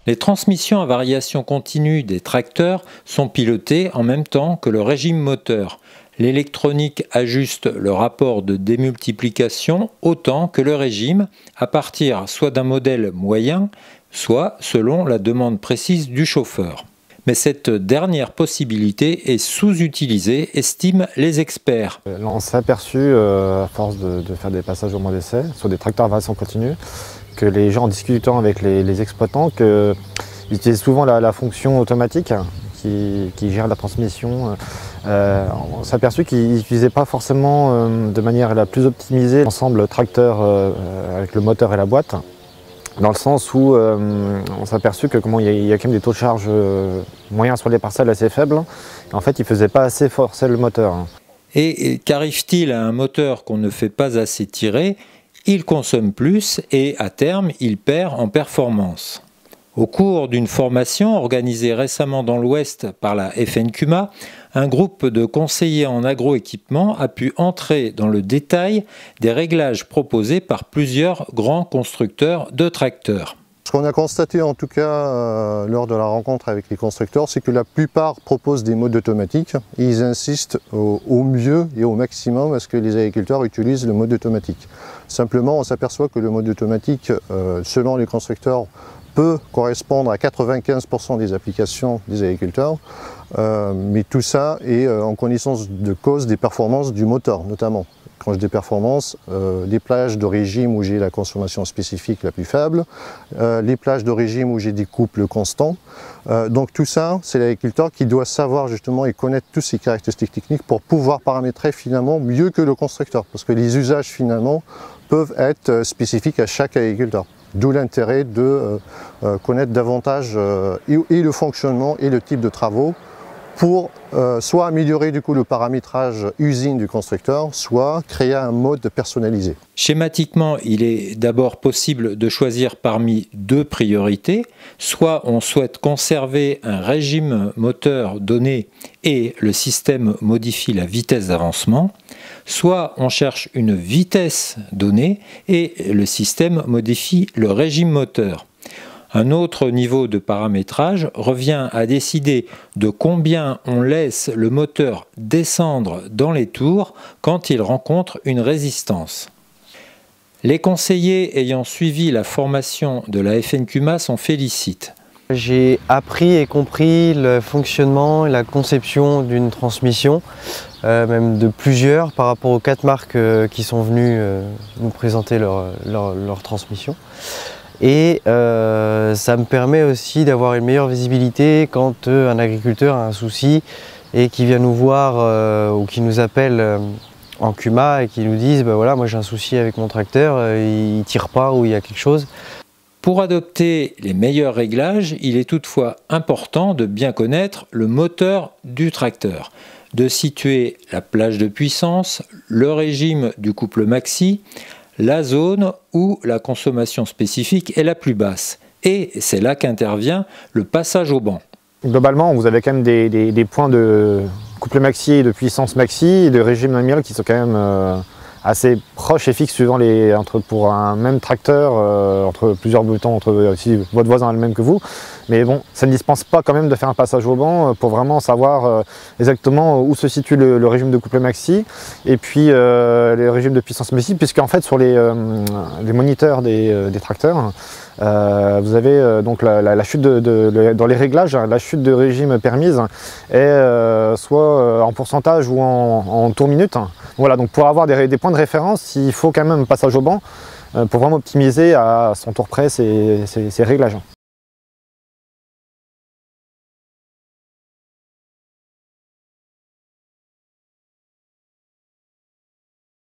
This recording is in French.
Les transmissions à variation continue des tracteurs sont pilotées en même temps que le régime moteur. L'électronique ajuste le rapport de démultiplication autant que le régime, à partir soit d'un modèle moyen, soit selon la demande précise du chauffeur. Mais cette dernière possibilité est sous-utilisée, estiment les experts. On s'est aperçu, à force de faire des passages au moins d'essai, sur des tracteurs à variation continue, que les gens, en discutant avec les exploitants, qu'ils utilisent souvent la fonction automatique qui gère la transmission. On s'est aperçu qu'ils n'utilisaient pas forcément de manière la plus optimisée l'ensemble tracteur avec le moteur et la boîte, dans le sens où on s'est aperçu que il y a quand même des taux de charge moyens sur les parcelles assez faibles. Et en fait, ils ne faisaient pas assez forcer le moteur. Et qu'arrive-t-il à un moteur qu'on ne fait pas assez tirer? Il consomme plus et à terme, il perd en performance. Au cours d'une formation organisée récemment dans l'Ouest par la FNQMA, un groupe de conseillers en agroéquipement a pu entrer dans le détail des réglages proposés par plusieurs grands constructeurs de tracteurs. Ce qu'on a constaté en tout cas lors de la rencontre avec les constructeurs, c'est que la plupart proposent des modes automatiques. Ils insistent au mieux et au maximum à ce que les agriculteurs utilisent le mode automatique. Simplement, on s'aperçoit que le mode automatique, selon les constructeurs, peut correspondre à 95% des applications des agriculteurs, mais tout ça est en connaissance de cause des performances du moteur notamment. Quand je dis performance, des plages de régime où j'ai la consommation spécifique la plus faible, les plages de régime où j'ai des couples constants. Donc tout ça, c'est l'agriculteur qui doit savoir justement et connaître toutes ces caractéristiques techniques pour pouvoir paramétrer finalement mieux que le constructeur, parce que les usages finalement peuvent être spécifiques à chaque agriculteur. D'où l'intérêt de connaître davantage et le fonctionnement et le type de travaux pour soit améliorer du coup le paramétrage usine du constructeur, soit créer un mode personnalisé. Schématiquement, il est d'abord possible de choisir parmi deux priorités. Soit on souhaite conserver un régime moteur donné et le système modifie la vitesse d'avancement, soit on cherche une vitesse donnée et le système modifie le régime moteur. Un autre niveau de paramétrage revient à décider de combien on laisse le moteur descendre dans les tours quand il rencontre une résistance. Les conseillers ayant suivi la formation de la FNQMA s'en félicitent. J'ai appris et compris le fonctionnement et la conception d'une transmission, même de plusieurs, par rapport aux 4 marques qui sont venues nous présenter leur transmission. Et ça me permet aussi d'avoir une meilleure visibilité quand un agriculteur a un souci et qui vient nous voir ou qui nous appelle en QMA et qui nous disent bah voilà, moi j'ai un souci avec mon tracteur, il ne tire pas ou il y a quelque chose. Pour adopter les meilleurs réglages, il est toutefois important de bien connaître le moteur du tracteur, de situer la plage de puissance, le régime du couple maxi, la zone où la consommation spécifique est la plus basse. Et c'est là qu'intervient le passage au banc. Globalement, vous avez quand même des points de couple maxi et de puissance maxi et de régime nominal qui sont quand même assez proches et fixes suivant pour un même tracteur, entre plusieurs boutons, si votre voisin a le même que vous. Mais bon, ça ne dispense pas quand même de faire un passage au banc pour vraiment savoir exactement où se situe le régime de couple maxi et puis les régimes de puissance maxi, puisqu'en fait sur les moniteurs des tracteurs, vous avez donc la chute dans les réglages, la chute de régime permise est soit en pourcentage ou en tours minutes. Voilà, donc pour avoir des points de référence, il faut quand même un passage au banc pour vraiment optimiser à son tour près ces réglages.